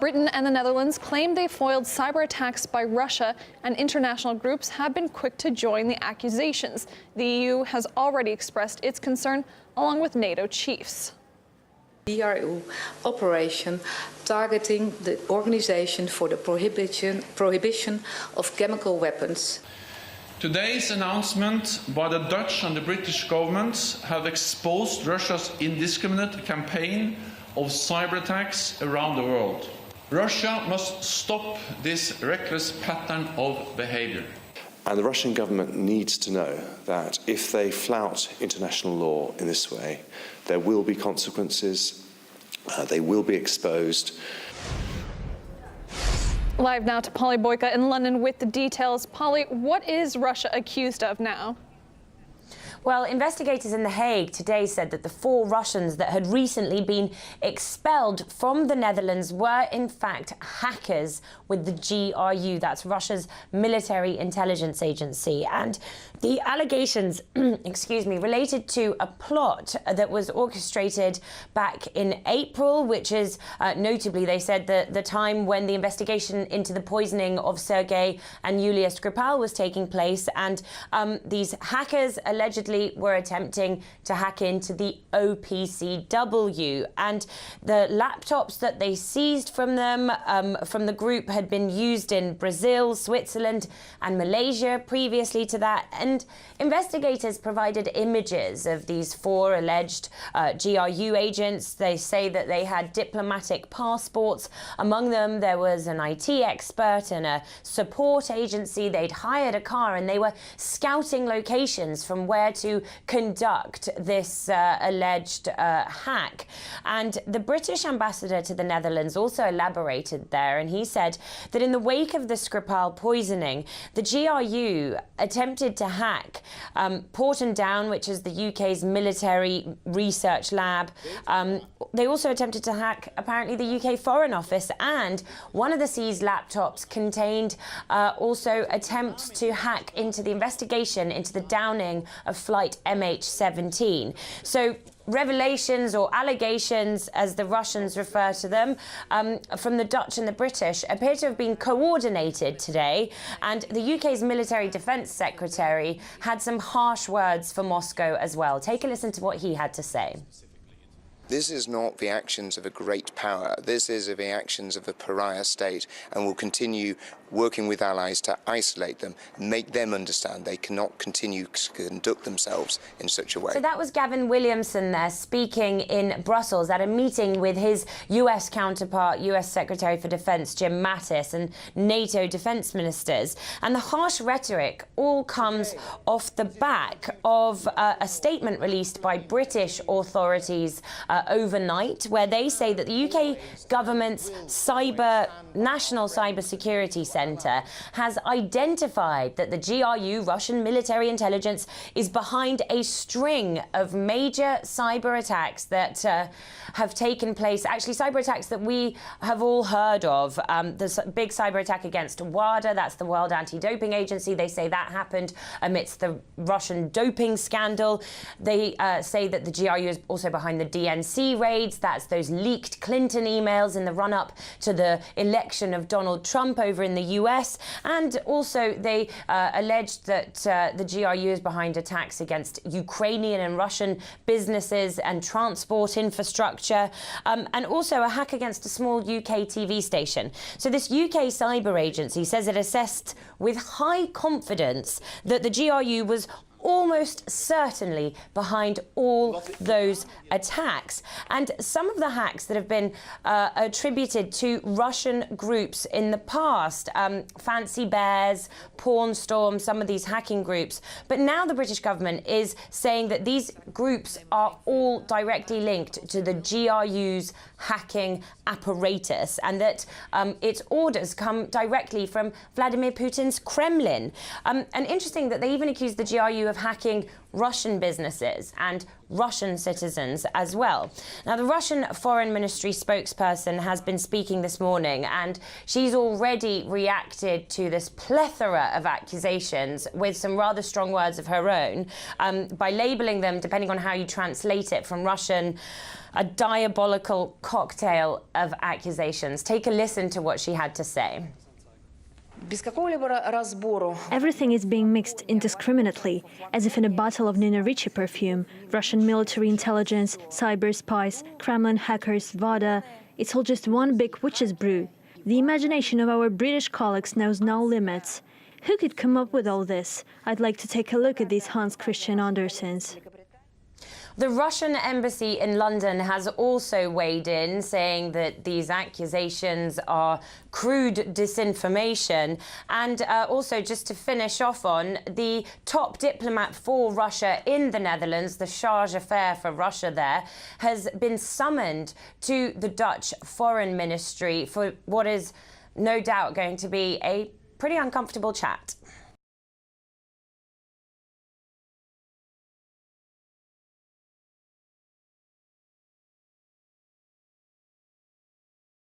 Britain and the Netherlands claim they foiled cyber attacks by Russia, and international groups have been quick to join the accusations. The EU has already expressed its concern, along with NATO chiefs. DRU operation targeting the Organization for the Prohibition of Chemical Weapons. Today's announcement by the Dutch and the British governments have exposed Russia's indiscriminate campaign of cyber attacks around the world. Russia must stop this reckless pattern of behavior. And the Russian government needs to know that if they flout international law in this way, there will be consequences, they will be exposed. Live now to Polly Boyka in London with the details. Polly, what is Russia accused of now? Well, investigators in The Hague today said that the 4 Russians that had recently been expelled from the Netherlands were in fact hackers with the GRU, that's Russia's military intelligence agency. And the allegations, related to a plot that was orchestrated back in April, which is notably, they said, the time when the investigation into the poisoning of Sergei and Yulia Skripal was taking place. And these hackers allegedly were attempting to hack into the OPCW, and the laptops that they seized from them, from the group, had been used in Brazil, Switzerland and Malaysia previously to that. And investigators provided images of these 4 alleged GRU agents. They say that they had diplomatic passports. Among them, there was an IT expert and a support agency. They'd hired a car and they were scouting locations from where to conduct this alleged hack. And the British ambassador to the Netherlands also elaborated there, and he said that in the wake of the Skripal poisoning, the GRU attempted to hack Porton Down, which is the UK's military research lab. They also attempted to hack, apparently, the UK Foreign Office, and one of the seized laptops contained also attempts to hack into the investigation into the downing of flight MH17. So revelations, or allegations as the Russians refer to them, from the Dutch and the British appear to have been coordinated today, and the UK's military defence secretary had some harsh words for Moscow as well. Take a listen to what he had to say. This is not the actions of a great power. This is the actions of a pariah state, and will continue working with allies to isolate them, make them understand they cannot continue to conduct themselves in such a way. So that was Gavin Williamson there speaking in Brussels at a meeting with his US counterpart, US Secretary for Defence Jim Mattis, and NATO defence ministers. And the harsh rhetoric all comes off the back of a statement released by British authorities overnight, where they say that the UK government's National Cyber Security Centre has identified that the GRU, Russian military intelligence, is behind a string of major cyber attacks that have taken place. Actually, cyber attacks that we have all heard of. The big cyber attack against WADA, that's the World Anti-Doping Agency. They say that happened amidst the Russian doping scandal. They say that the GRU is also behind the DNC raids. That's those leaked Clinton emails in the run-up to the election of Donald Trump over in the US. And also they alleged that the GRU is behind attacks against Ukrainian and Russian businesses and transport infrastructure, and also a hack against a small UK TV station. So this UK cyber agency says it assessed with high confidence that the GRU was almost certainly behind all those attacks. And some of the hacks that have been attributed to Russian groups in the past, Fancy Bears, Pawn Storm, some of these hacking groups. But now the British government is saying that these groups are all directly linked to the GRU's hacking apparatus, and that its orders come directly from Vladimir Putin's Kremlin. And interesting that they even accused the GRU of hacking Russian businesses and Russian citizens as well. Now, the Russian Foreign Ministry spokesperson has been speaking this morning, and she's already reacted to this plethora of accusations with some rather strong words of her own, by labelling them, depending on how you translate it from Russian, a diabolical cocktail of accusations. Take a listen to what she had to say. Everything is being mixed indiscriminately, as if in a bottle of Nina Ricci perfume. Russian military intelligence, cyber spies, Kremlin hackers, VADA. It's all just one big witch's brew. The imagination of our British colleagues knows no limits. Who could come up with all this? I'd like to take a look at these Hans Christian Andersens. The Russian embassy in London has also weighed in, saying that these accusations are crude disinformation. And also, just to finish off on, the top diplomat for Russia in the Netherlands, the charge d'affaires for Russia there, has been summoned to the Dutch Foreign Ministry for what is no doubt going to be a pretty uncomfortable chat.